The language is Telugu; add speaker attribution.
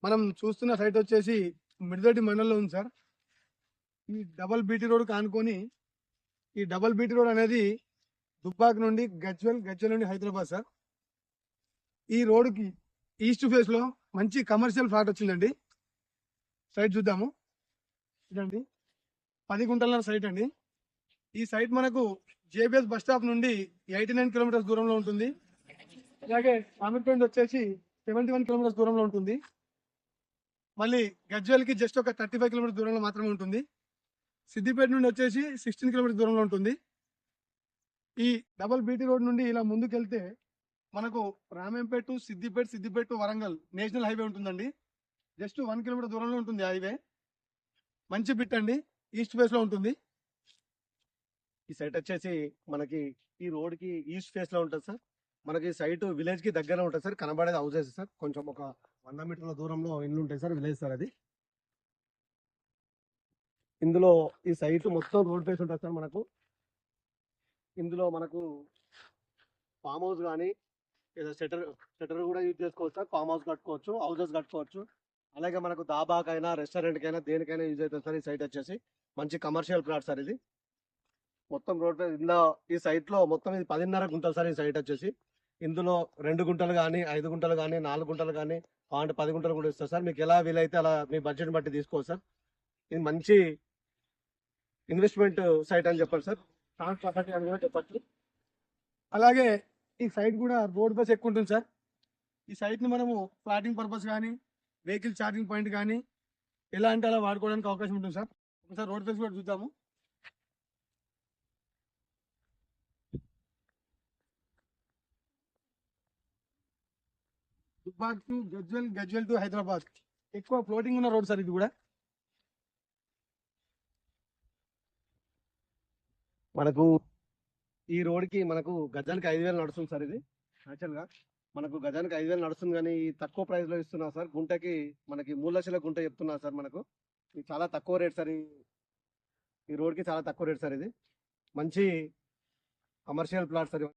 Speaker 1: మనం చూస్తున్న సైట్ వచ్చేసి మిడిదొడ్డి మండలంలో ఉంది సార్. ఈ డబల్ బీటీ రోడ్ కానుకొని ఈ డబల్ బీటీ రోడ్ అనేది దుబ్బాక్ నుండి గజ్వెల్ నుండి హైదరాబాద్ సార్. ఈ రోడ్డుకి ఈస్ట్ ఫేస్ లో మంచి కమర్షియల్ ఫ్లాట్ వచ్చిందండి. సైట్ చూద్దాము. ఇదండి 10 గుంటల సైట్ అండి. ఈ సైట్ మనకు జేబీఎస్ బస్ స్టాప్ నుండి 89 కిలోమీటర్స్ దూరంలో ఉంటుంది. అలాగే కామిట్మెంట్ వచ్చేసి 71 కిలోమీటర్స్ దూరంలో ఉంటుంది. మళ్ళీ గజ్వెల్ కి జస్ట్ ఒక 35 కిలోమీటర్స్ దూరంలో మాత్రమే ఉంటుంది. సిద్దిపేట నుండి వచ్చేసి 16 కిలోమీటర్స్ దూరంలో ఉంటుంది. ఈ డబల్ బీటీ రోడ్ నుండి ఇలా ముందుకెళ్తే మనకు రామేంపేట సిద్దిపేట వరంగల్ నేషనల్ హైవే ఉంటుందండి. జస్ట్ 1 కిలోమీటర్ దూరంలో ఉంటుంది హైవే. మంచి బిట్ అండి. ఈస్ట్ ఫేస్ లో ఉంటుంది.
Speaker 2: ఈ సైట్ వచ్చేసి మనకి ఈ రోడ్ కి ఈస్ట్ ఫేస్ లో ఉంటుంది సార్. మనకి సైట్ విలేజ్ కి దగ్గర ఉంటుంది సార్. కనబడేది హౌసెస్ సార్. కొంచెం ఒక 100 మీటర్ల దూరంలో ఇల్లు ఉంటాయి సార్. విలేజ్ సార్ అది. ఇందులో ఈ సైట్ మొత్తం రోడ్ ఫేస్ ఉంటుంది సార్. ఇందులో మనకు ఫామ్ హౌస్ కానీ ఏదో షటర్ కూడా యూజ్ చేసుకోవచ్చు సార్. ఫామ్ హౌస్ కట్టుకోవచ్చు, హౌసెస్ కట్టుకోవచ్చు. అలాగే మనకు దాబాకైనా రెస్టారెంట్కైనా దేనికైనా యూజ్ అవుతుంది సార్. ఈ సైట్ వచ్చేసి మంచి కమర్షియల్ ప్లాట్ సార్ ఇది. మొత్తం రోడ్ ఇందులో ఈ సైట్ లో మొత్తం ఇది 10.5 గుంటలు సార్. ఈ సైట్ వచ్చేసి ఇందులో 2 గుంటలు కానీ 5 గుంటలు కానీ 4 గుంటలు కానీ 10 గుంటలు కూడా ఇస్తారు సార్. మీకు ఎలా వీలైతే అలా మీ బడ్జెట్ బట్టి తీసుకోవచ్చు సార్. ఇది మంచి ఇన్వెస్ట్మెంట్ సైట్ అని చెప్పారు సార్. ప్రాపర్టీ అని కూడా చెప్పచ్చు.
Speaker 1: అలాగే ఈ సైట్ కూడా రోడ్ బస్ ఎక్కువ ఉంటుంది సార్. ఈ సైట్ ని మనము ఫ్లాటింగ్ పర్పస్ కానీ వెహికల్ ఛార్జింగ్ పాయింట్ కానీ ఎలా అంటే అలా వాడుకోవడానికి అవకాశం ఉంటుంది సార్. ఒకసారి రోడ్ ఫేస్ కూడా చూద్దాము. దుబ్బాక్ టు గజ్వెల్ టు హైదరాబాద్ ఎక్కువ ఫ్లోటింగ్ ఉన్న రోడ్ సార్ ఇది కూడా.
Speaker 2: మనకు ఈ రోడ్ కి మనకు గజానికి 5,000 నడుస్తుంది సార్. ఇది యాక్చువల్ గా మనకు గజానికి 5,000 నడుస్తుంది కానీ తక్కువ ప్రైస్ లో ఇస్తున్నా సార్. గుంటకి మనకి 3 లక్షల గుంట చెప్తున్నా సార్. మనకు ఇది చాలా తక్కువ రేట్ సార్. ఈ రోడ్ కి చాలా తక్కువ రేట్ సార్. ఇది మంచి కమర్షియల్ ప్లాట్ సార్.